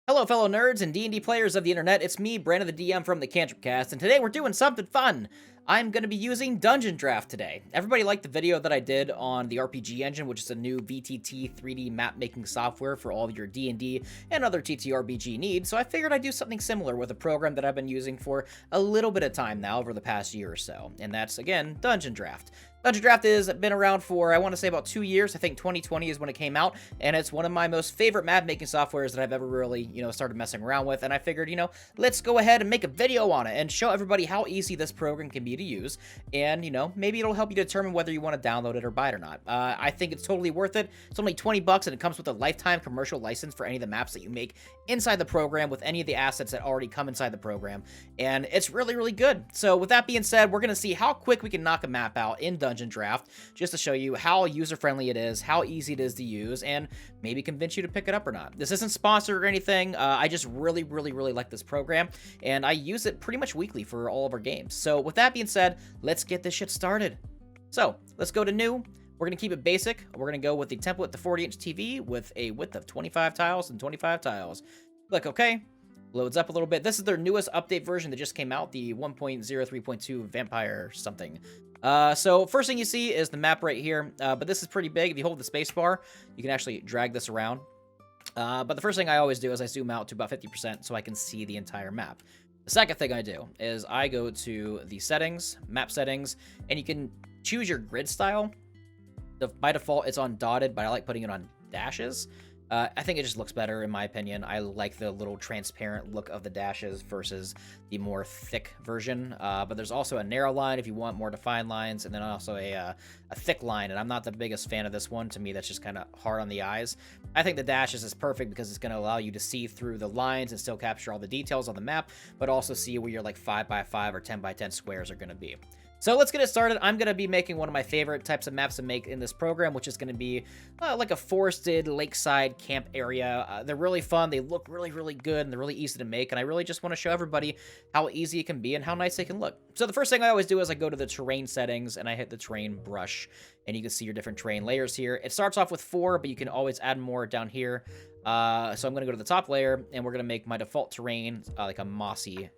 Hello, fellow nerds and D&D players of the internet. It's me, Brandon the DM from the Cantrip Cast, and today we're doing something fun. I'm going to be using DungeonDraft today. Everybody liked the video that I did on the RPG Engine, which is a new VTT 3D map-making software for all of your D&D and other TTRPG needs, so I figured I'd do something similar with a program that I've been using for a little bit of time now over the past year or so, and that's, again, DungeonDraft. DungeonDraft has been around for, I want to say, about 2 years. I think 2020 is when it came out, and it's one of my most favorite map-making softwares that I've ever really, started messing around with, and I figured, let's go ahead and make a video on it and show everybody how easy this program can be to use, and, maybe it'll help you determine whether you want to download it or buy it or not. I think it's totally worth it. It's only 20 bucks, and it comes with a lifetime commercial license for any of the maps that you make inside the program with any of the assets that already come inside the program, and it's really, really good. So with that being said, we're going to see how quick we can knock a map out in DungeonDraft, just to show you how user-friendly it is, how easy it is to use, and maybe convince you to pick it up or not. This isn't sponsored or anything. I just really, really, really like this program, and I use it pretty much weekly for all of our games. So with that being said, let's get this shit started. So let's go to new. We're going to keep it basic. We're going to go with the template, the 40-inch TV with a width of 25 tiles and 25 tiles. Click OK. Loads up a little bit. This is their newest update version that just came out, the 1.03.2 Vampire something. So first thing you see is the map right here, but this is pretty big. If you hold the space bar, you can actually drag this around. But the first thing I always do is I zoom out to about 50% so I can see the entire map. The second thing I do is I go to the settings, map settings, and you can choose your grid style. By default, it's on dotted, but I like putting it on dashes. I think it just looks better, in my opinion. I like the little transparent look of the dashes versus the more thick version. But there's also a narrow line if you want more defined lines, and then also a thick line. And I'm not the biggest fan of this one. To me, that's just kind of hard on the eyes. I think the dashes is perfect because it's going to allow you to see through the lines and still capture all the details on the map, but also see where your like 5x5 or 10x10 squares are going to be. So let's get it started. I'm going to be making one of my favorite types of maps to make in this program, which is going to be like a forested lakeside camp area. They're really fun. They look really, really good, and they're really easy to make. And I really just want to show everybody how easy it can be and how nice they can look. So the first thing I always do is I go to the terrain settings, and I hit the terrain brush, and you can see your different terrain layers here. It starts off with 4, but you can always add more down here. So I'm going to go to the top layer, and we're going to make my default terrain like a mossy,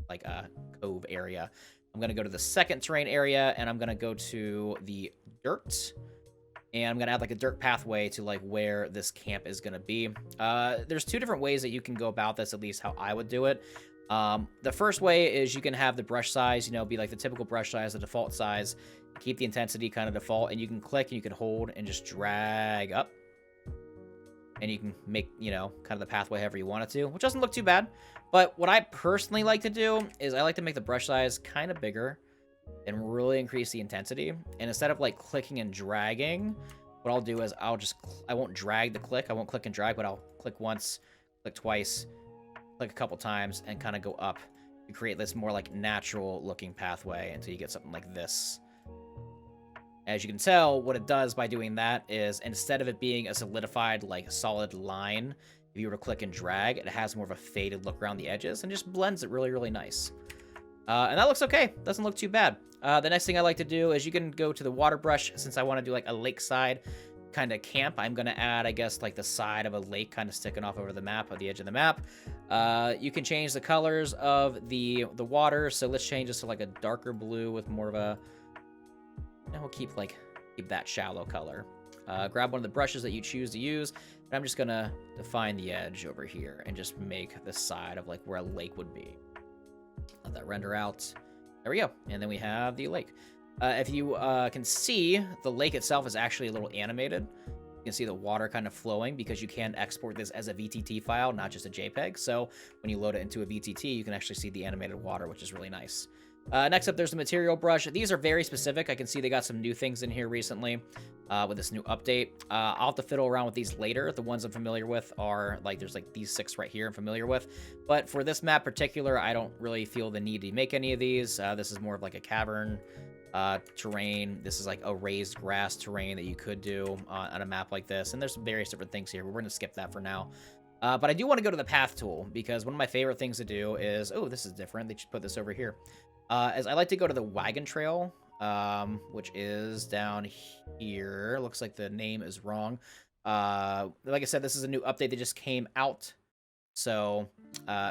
like a cove area. I'm going to go to the second terrain area, and I'm going to go to the dirt, and I'm going to add like a dirt pathway to like where this camp is going to be. There's 2 different ways that you can go about this, at least how I would do it. The first way is you can have the brush size, be like the typical brush size, the default size, keep the intensity kind of default, and you can click and you can hold and just drag up. And you can make, kind of the pathway however you want it to, which doesn't look too bad. But what I personally like to do is I like to make the brush size kind of bigger and really increase the intensity. And instead of like clicking and dragging, what I'll do is I won't drag the click. I won't click and drag, but I'll click once, click twice, click a couple times, and kind of go up to create this more like natural looking pathway until you get something like this. As you can tell, what it does by doing that is instead of it being a solidified, like solid line, if you were to click and drag, it has more of a faded look around the edges and just blends it really, really nice. And that looks okay. Doesn't look too bad. The next thing I like to do is you can go to the water brush. Since I want to do like a lakeside kind of camp, I'm going to add, I guess, like the side of a lake kind of sticking off over the map, or the edge of the map. You can change the colors of the water. So let's change this to like a darker blue with more of a... And we'll keep that shallow color. Grab one of the brushes that you choose to use, and I'm just gonna define the edge over here and just make the side of like where a lake would be. Let that render out. There we go. And then we have the lake. If you can see, the lake itself is actually a little animated. You can see the water kind of flowing because you can export this as a VTT file, not just a JPEG. So when you load it into a VTT, you can actually see the animated water, which is really nice. Next up, there's the material brush. These are very specific. I can see they got some new things in here recently with this new update. I'll have to fiddle around with these later. The ones I'm familiar with are like, there's like these 6 right here I'm familiar with. But for this map particular, I don't really feel the need to make any of these. This is more of like a cavern terrain. This is like a raised grass terrain that you could do on a map like this. And there's some various different things here. We're going to skip that for now. But I do want to go to the path tool because one of my favorite things to do is, oh, this is different. They just put this over here. As I like to go to the wagon trail, which is down here. Looks like the name is wrong. Like I said, this is a new update that just came out So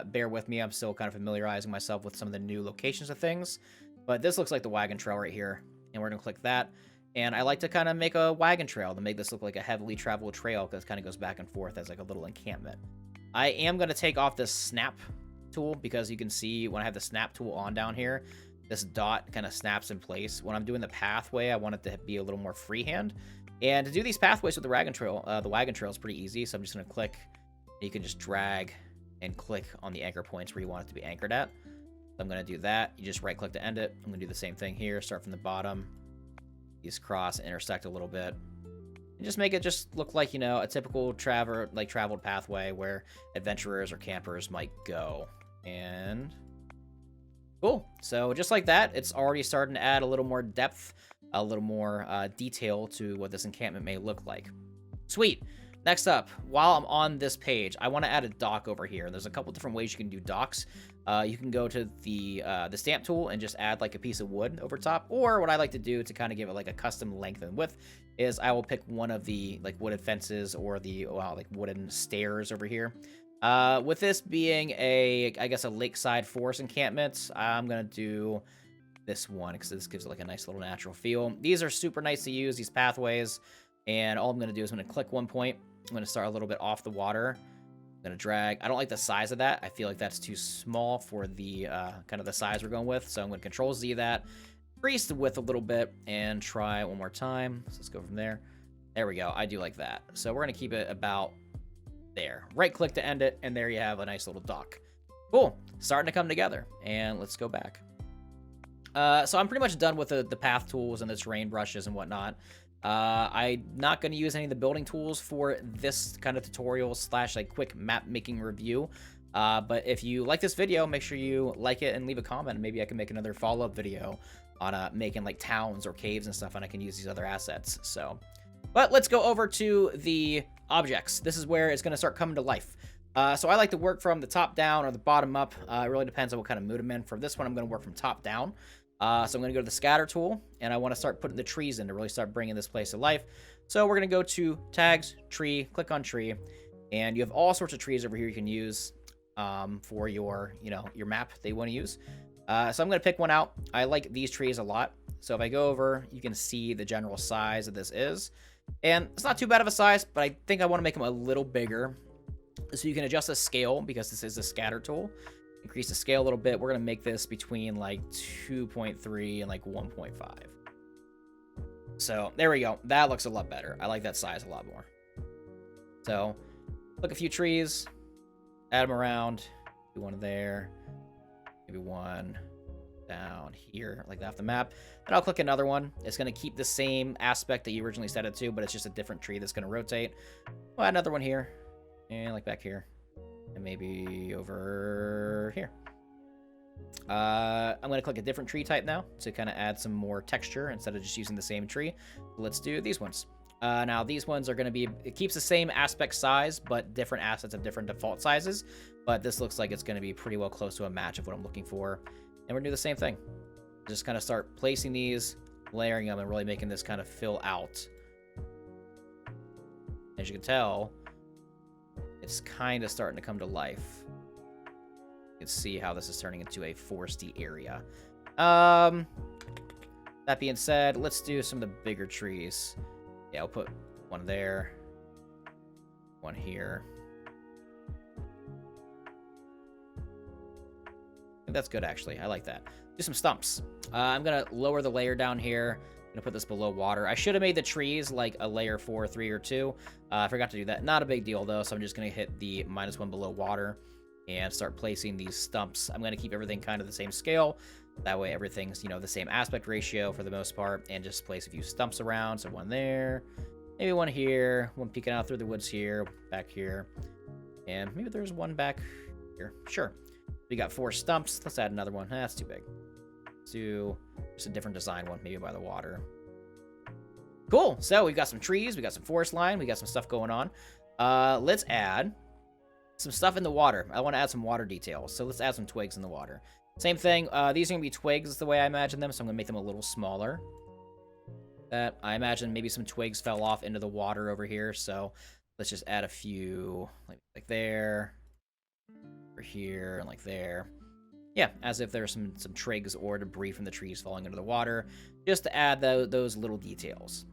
bear with me. I'm still kind of familiarizing myself with some of the new locations of things. But this looks like the wagon trail right here. And we're going to click that. And I like to kind of make a wagon trail to make this look like a heavily traveled trail because it kind of goes back and forth as like a little encampment. I am going to take off this snap tool because you can see when I have the snap tool on down here, this dot kind of snaps in place. When I'm doing the pathway, I want it to be a little more freehand. And to do these pathways with the wagon trail is pretty easy. So I'm just going to click. You can just drag and click on the anchor points where you want it to be anchored at. So I'm going to do that. You just right click to end it. I'm going to do the same thing here. Start from the bottom. These cross, intersect a little bit. And just make it just look like, you know, a typical traveled pathway where adventurers or campers might go. And cool. So just like that, it's already starting to add a little more depth, a little more detail to what this encampment may look like. Sweet. Next up, while I'm on this page, I want to add a dock over here. There's a couple different ways you can do docks. You can go to the stamp tool and just add like a piece of wood over top. Or what I like to do to kind of give it like a custom length and width is I will pick one of the like wooden fences or the like wooden stairs over here. With this being I guess a lakeside forest encampment, I'm gonna do this one because this gives it like a nice little natural feel. These are super nice to use, these pathways. And all I'm gonna do is I'm gonna click one point. I'm going to start a little bit off the water. I'm going to drag. I don't like the size of that. I feel like that's too small for the kind of the size we're going with. So I'm going to Control Z that, increase the width a little bit, and try one more time. So let's go from there. There we go. I do like that. So we're going to keep it about there. Right click to end it, and there you have a nice little dock. Cool. Starting to come together. And let's go back. So I'm pretty much done with the path tools and the terrain brushes and whatnot. I'm not going to use any of the building tools for this kind of tutorial / like quick map making review. But if you like this video, make sure you like it and leave a comment. Maybe I can make another follow-up video on making like towns or caves and stuff, and I can use these other assets. So, but let's go over to the objects. This is where it's going to start coming to life. So I like to work from the top down or the bottom up. It really depends on what kind of mood I'm in. For this one, I'm going to work from top down. So I'm going to go to the scatter tool, and I want to start putting the trees in to really start bringing this place to life. So we're going to go to tags, tree, click on tree, and you have all sorts of trees over here you can use for your, your map that you want to use. So I'm going to pick one out. I like these trees a lot. So if I go over, you can see the general size that this is. And it's not too bad of a size, but I think I want to make them a little bigger. So you can adjust the scale because this is the scatter tool. Increase the scale a little bit. We're going to make this between like 2.3 and like 1.5. So there we go. That looks a lot better. I like that size a lot more. So click a few trees, add them around, do one there, maybe one down here like that off the map. Then I'll click another one. It's going to keep the same aspect that you originally set it to, but it's just a different tree that's going to rotate. We'll add another one here and like back here. And maybe over here. I'm going to click a different tree type now to kind of add some more texture instead of just using the same tree. Let's do these ones. Now, these ones are going to be... It keeps the same aspect size, but different assets have different default sizes. But this looks like it's going to be pretty well close to a match of what I'm looking for. And we're going to do the same thing. Just kind of start placing these, layering them, and really making this kind of fill out. As you can tell... It's kind of starting to come to life. You can see how this is turning into a foresty area. That being said, let's do some of the bigger trees. Yeah, I'll put one there. One here. I think that's good, actually. I like that. Do some stumps. I'm going to lower the layer down here. I'm going to put this below water. I should have made the trees like a layer 4, 3, or 2. I forgot to do that. Not a big deal, though, so I'm just going to hit the -1 below water and start placing these stumps. I'm going to keep everything kind of the same scale. That way everything's, the same aspect ratio for the most part, and just place a few stumps around. So one there, maybe one here, one peeking out through the woods here, back here, and maybe there's one back here. Sure. We got 4 stumps. Let's add another one. That's too big. Let's do just a different design one, maybe by the water. Cool. So we've got some trees, we got some forest line, we got some stuff going on. Let's add some stuff in the water. I want to add some water details, so let's add some twigs in the water. Same thing. These are gonna be twigs the way I imagine them, so I'm gonna make them a little smaller. That I imagine maybe some twigs fell off into the water over here, so let's just add a few like there. over here and like there. Yeah, as if there's some twigs or debris from the trees falling into the water, just to add those little details.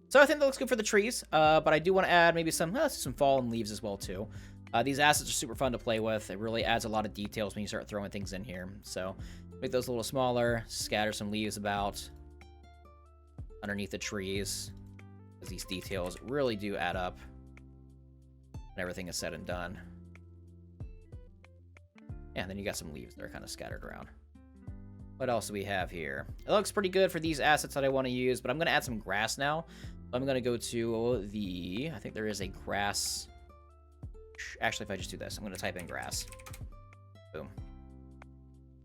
So I think that looks good for the trees, but I do want to add maybe some fallen leaves as well too. These assets are super fun to play with. It really adds a lot of details when you start throwing things in here. So make those a little smaller, scatter some leaves about underneath the trees, because these details really do add up when everything is said and done. Yeah, and then you got some leaves that are kind of scattered around. What else do we have here? It looks pretty good for these assets that I want to use, but I'm going to add some grass now. I'm going to go to the... I think there is a grass... Actually, if I just do this, I'm going to type in grass. Boom.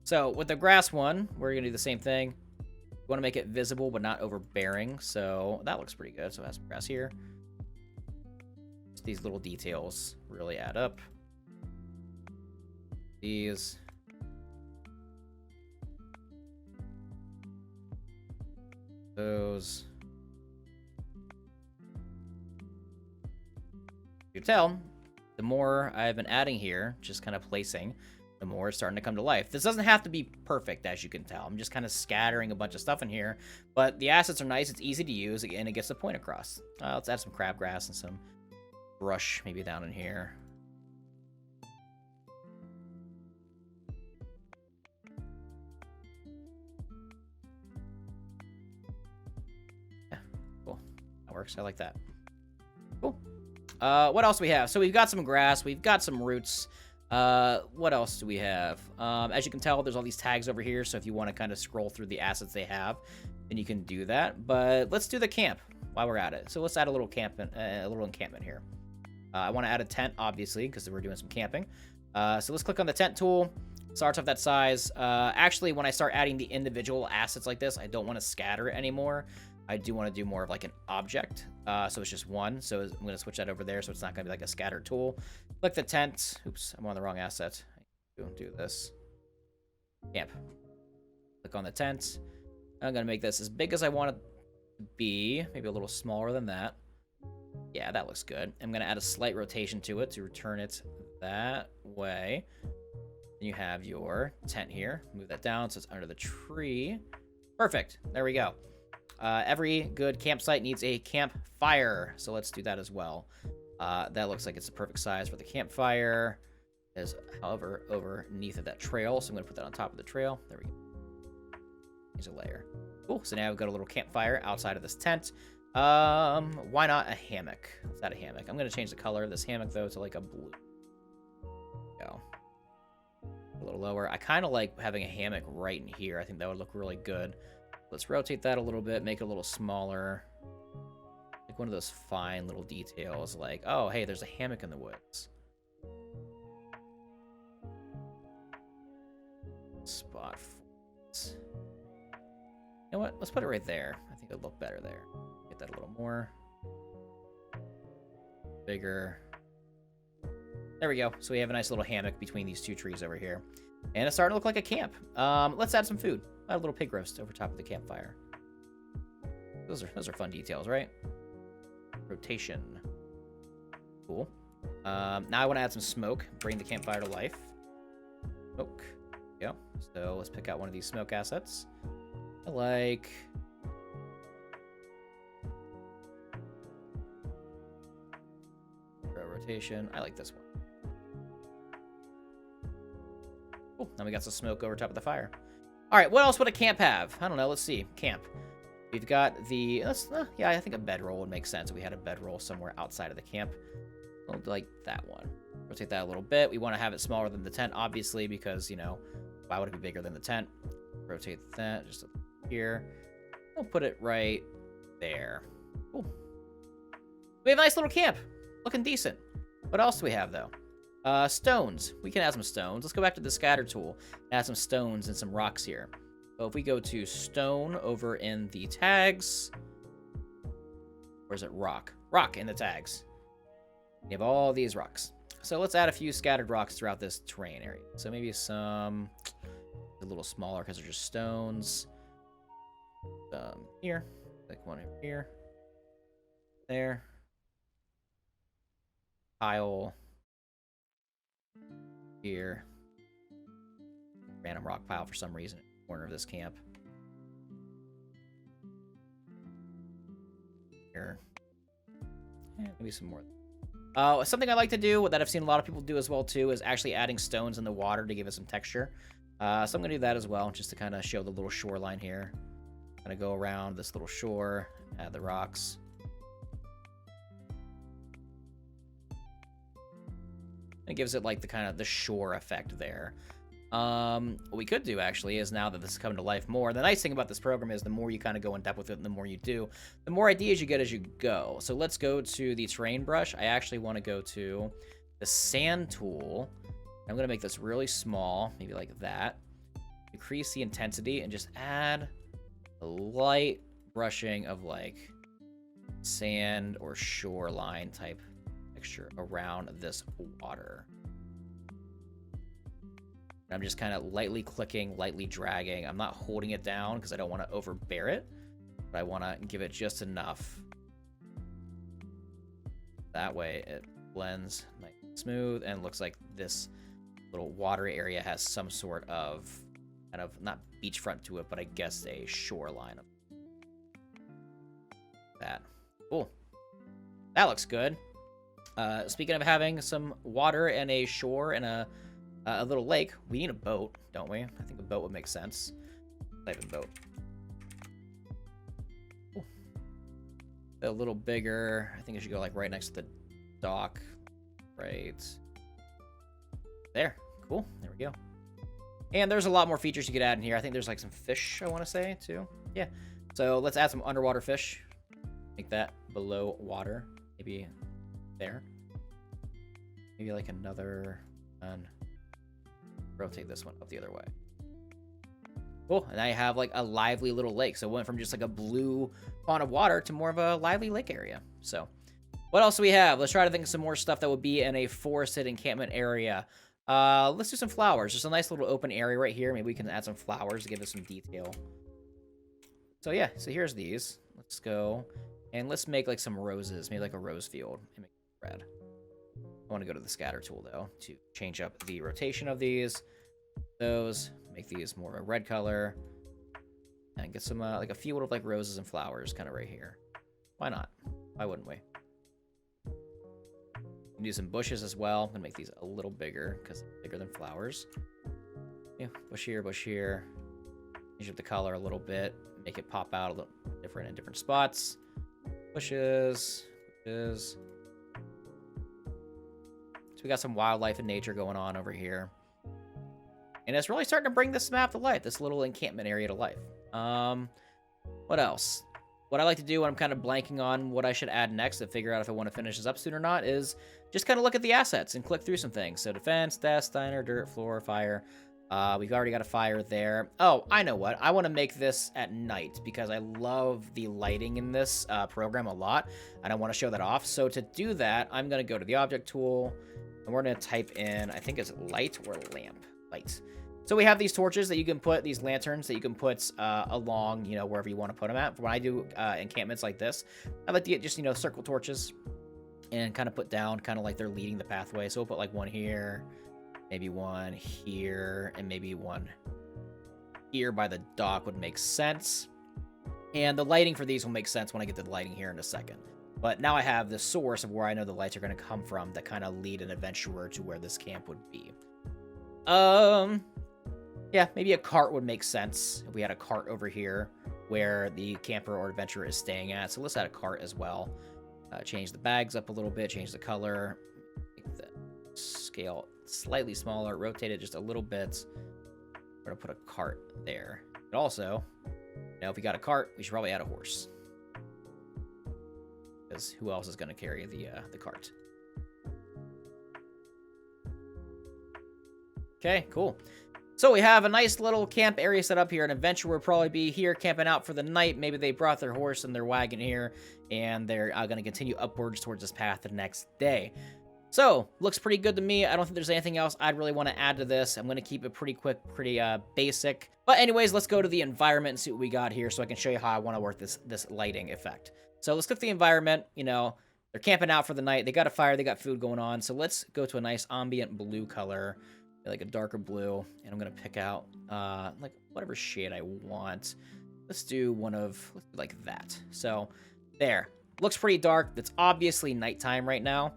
So, with the grass one, we're going to do the same thing. We want to make it visible, but not overbearing. So, that looks pretty good. So, I have some grass here. Just these little details really add up. These. Those. You can tell, the more I've been adding here, just kind of placing, the more it's starting to come to life. This doesn't have to be perfect, as you can tell. I'm just kind of scattering a bunch of stuff in here, but the assets are nice, it's easy to use, and it gets the point across. Let's add some crabgrass and some brush maybe down in here. Yeah, cool. That works. I like that. Cool. What else do we have? So we've got some grass, we've got some roots. What else do we have? As you can tell, there's all these tags over here, so if you want to kind of scroll through the assets they have, then you can do that. But let's do the camp while we're at it. So let's add a little encampment here. I want to add a tent, obviously, because we're doing some camping. So let's click on the tent tool. Starts off that size. Actually, when I start adding the individual assets like this, I don't want to scatter it anymore. I do want to do more of like an object. So it's just one. So I'm going to switch that over there so it's not going to be like a scattered tool. Click the tent. Oops, I'm on the wrong asset. Do this. Camp. Click on the tent. I'm going to make this as big as I want it to be. Maybe a little smaller than that. Yeah, that looks good. I'm going to add a slight rotation to it to return it that way. Then you have your tent here. Move that down so it's under the tree. Perfect. There we go. Every good campsite needs a campfire, so let's do that as well. That looks like it's the perfect size for the campfire. Is, however, underneath of that trail, so I'm going to put that on top of the trail. There we go. Here's a layer. Cool, so now we've got a little campfire outside of this tent. Why not a hammock? Let's add a hammock. I'm going to change the color of this hammock, though, to like a blue. Go. A little lower. I kind of like having a hammock right in here. I think that would look really good. Let's rotate that a little bit, make it a little smaller. Like one of those fine little details, like, oh, hey, there's a hammock in the woods. Spot. You know what? Let's put it right there. I think it'll look better there. Get that a little more. Bigger. There we go. So we have a nice little hammock between these two trees over here. And it's starting to look like a camp. Let's add some food. A little pig roast over top of the campfire. Those are fun details, right? Rotation. Cool. Now I want to add some smoke. Bring the campfire to life. Smoke. There we go. So let's pick out one of these smoke assets. I like... rotation. I like this one. Cool. Now we got some smoke over top of the fire. All right, what else would a camp have? I don't know. Let's see. Camp. We've got the... yeah, I think a bedroll would make sense if we had a bedroll somewhere outside of the camp. We'll like that one. Rotate that a little bit. We want to have it smaller than the tent, obviously, because, you know, why would it be bigger than the tent? Rotate that just here. We'll put it right there. Cool. We have a nice little camp. Looking decent. What else do we have, though? Stones. We can add some stones. Let's go back to the scatter tool and add some stones and some rocks here. So if we go to stone over in the tags, or is it rock? Rock in the tags. We have all these rocks. So let's add a few scattered rocks throughout this terrain area. So maybe some a little smaller because they're just stones. Here, like one over here, there. Tile. Here. Random rock pile for some reason in the corner of this camp. Here. Maybe some more. Something I like to do that I've seen a lot of people do as well too is actually adding stones in the water to give it some texture. So I'm going to do that as well, just to kind of show the little shoreline here. Going to go around this little shore, add the rocks. It gives it like the kind of the shore effect there. What we could do actually is, now that this is coming to life more, the nice thing about this program is the more you kind of go in depth with it and the more you do, the more ideas you get as you go. So let's go to the terrain brush. I actually want to go to the sand tool. I'm going to make this really small, maybe like that. Increase the intensity and just add a light brushing of like sand or shoreline type texture around this water. I'm just kind of lightly clicking, lightly dragging. I'm not holding it down because I don't want to overbear it, but I want to give it just enough. That way it blends nice and smooth and looks like this little water area has some sort of kind of, not beachfront to it, but I guess a shoreline of that. Cool. That looks good. Speaking of having some water and a shore and a little lake, we need a boat, don't we? I think a boat would make sense. Type of boat. Ooh. A little bigger. I think it should go like right next to the dock. Right there. Cool. There we go. And there's a lot more features you could add in here. I think there's like some fish, I want to say, too. Yeah. So let's add some underwater fish. Make that below water. Maybe there. Maybe like another one. Rotate this one up the other way. Cool. And I have like a lively little lake. So it went from just like a blue pond of water to more of a lively lake area. So what else do we have? Let's try to think of some more stuff that would be in a forested encampment area. Let's do some flowers. Just a nice little open area right here. Maybe we can add some flowers to give us some detail. So yeah, so here's these. Let's go and let's make like some roses. Maybe like a rose field and make it red. I want to go to the scatter tool though to change up the rotation of these. Those, make these more of a red color, and get some like a few little like roses and flowers kind of right here. Why not? Why wouldn't we? We can do some bushes as well. I'm gonna make these a little bigger because they're bigger than flowers. Yeah, bush here, bush here. Change up the color a little bit, make it pop out a little different in different spots. Bushes, bushes. So we got some wildlife and nature going on over here. And it's really starting to bring this map to life, this little encampment area to life. What else? What I like to do when I'm kind of blanking on what I should add next to figure out if I want to finish this up soon or not is just kind of look at the assets and click through some things. So defense, desk, diner, dirt, floor, fire. We've already got a fire there. Oh, I know what. I want to make this at night because I love the lighting in this program a lot. And I want to show that off. So to do that, I'm going to go to the object tool. And we're going to type in, I think it's light or lamp. Light. So we have these torches that you can put, these lanterns that you can put along, you know, wherever you want to put them at. When I do encampments like this, I like to get just, you know, circle torches and kind of put down kind of like they're leading the pathway. So we'll put like one here, maybe one here, and maybe one here by the dock would make sense. And the lighting for these will make sense when I get to the lighting here in a second. But now I have the source of where I know the lights are going to come from that kind of lead an adventurer to where this camp would be. Yeah, maybe a cart would make sense if we had a cart over here where the camper or adventurer is staying at. So let's add a cart as well. Change the bags up a little bit, change the color, make the scale slightly smaller, rotate it just a little bit. We're going to put a cart there. But also, you know, if we got a cart, we should probably add a horse. Because who else is going to carry the cart? Okay, cool. So we have a nice little camp area set up here. An adventurer will probably be here camping out for the night. Maybe they brought their horse and their wagon here, and they're going to continue upwards towards this path the next day. So, looks pretty good to me. I don't think there's anything else I'd really want to add to this. I'm going to keep it pretty quick, pretty basic. But anyways, let's go to the environment and see what we got here so I can show you how I want to work this lighting effect. So let's click the environment. You know, they're camping out for the night. They got a fire. They got food going on. So let's go to a nice ambient blue color. like a darker blue, and I'm gonna pick out like whatever shade I want. Let's do like that. So there, looks pretty dark. That's obviously nighttime right now.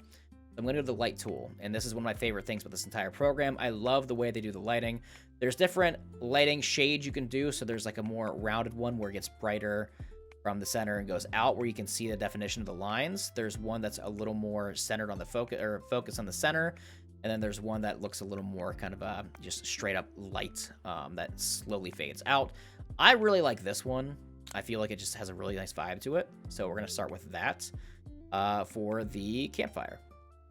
I'm gonna go to the light tool, and this is one of my favorite things with this entire program. I love the way they do the lighting. There's different lighting shades you can do. So there's like a more rounded one where it gets brighter from the center and goes out, where you can see the definition of the lines. There's one that's a little more centered on the focus on the center. And then there's one that looks a little more kind of just straight up light that slowly fades out. I really like this one. I feel like it just has a really nice vibe to it. So we're going to start with that for the campfire.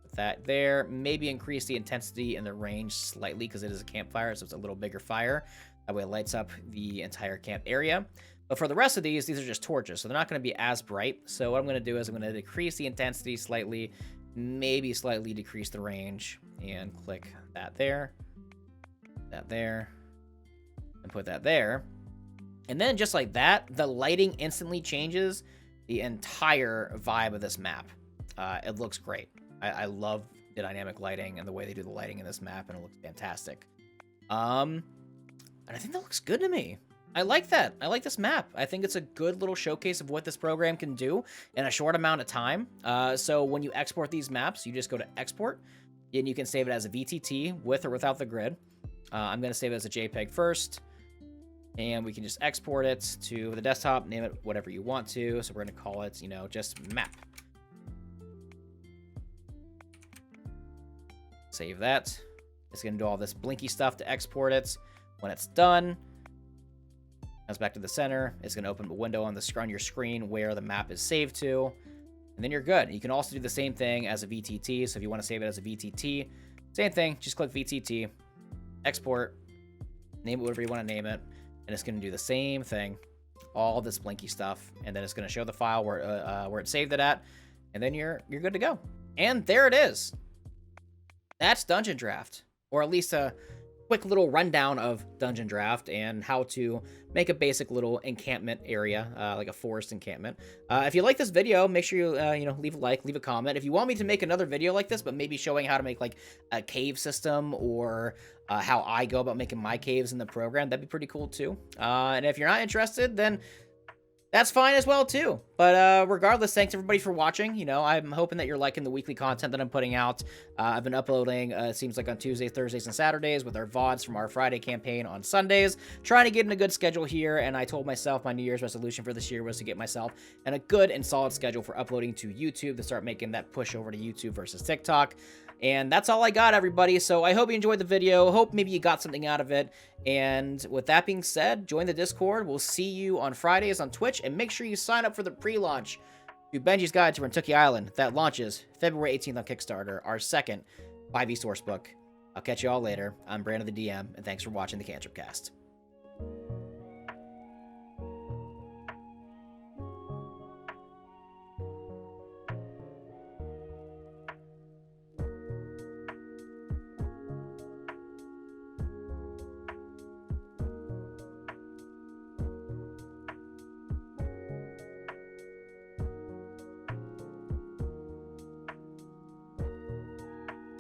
With that there, maybe increase the intensity and the range slightly because it is a campfire, so it's a little bigger fire. That way it lights up the entire camp area. But for the rest of these are just torches, so they're not going to be as bright. So what I'm going to do is I'm going to decrease the intensity slightly, maybe slightly decrease the range, and click that there, and put that there. And then just like that, the lighting instantly changes the entire vibe of this map. It looks great. I love the dynamic lighting and the way they do the lighting in this map, and it looks fantastic. And I think that looks good to me. I like that. I like this map. I think it's a good little showcase of what this program can do in a short amount of time. So when you export these maps, you just go to export, and you can save it as a VTT with or without the grid. I'm going to save it as a JPEG first, and we can just export it to the desktop, name it whatever you want to. So we're going to call it, just map. Save that. It's going to do all this blinky stuff to export it. When it's done, comes back to the center. It's going to open a window on your screen where the map is saved to, and then you're good. You can also do the same thing as a VTT. So if you want to save it as a VTT, same thing. Just click VTT, export, name it whatever you want to name it, and it's going to do the same thing, all this blinky stuff, and then it's going to show the file where it saved it at, and then you're good to go. And there it is. That's DungeonDraft, or at least a quick little rundown of DungeonDraft and how to make a basic little encampment area, like a forest encampment. If you like this video, make sure you leave a like, leave a comment. If you want me to make another video like this, but maybe showing how to make like a cave system, or how I go about making my caves in the program, that'd be pretty cool too. And if you're not interested, then that's fine as well too. But regardless, thanks everybody for watching. I'm hoping that you're liking the weekly content that I'm putting out. I've been uploading, it seems like on Tuesdays, Thursdays, and Saturdays, with our VODs from our Friday campaign on Sundays. Trying to get in a good schedule here, and I told myself my New Year's resolution for this year was to get myself in a good and solid schedule for uploading to YouTube, to start making that push over to YouTube versus TikTok. And that's all I got, everybody. So I hope you enjoyed the video. Hope maybe you got something out of it. And with that being said, join the Discord. We'll see you on Fridays on Twitch. And make sure you sign up for the pre-launch to Benji's Guide to Rentooki Island. That launches February 18th on Kickstarter, our second 5e sourcebook. I'll catch you all later. I'm Brandon the DM, and thanks for watching the Cantrip Cast.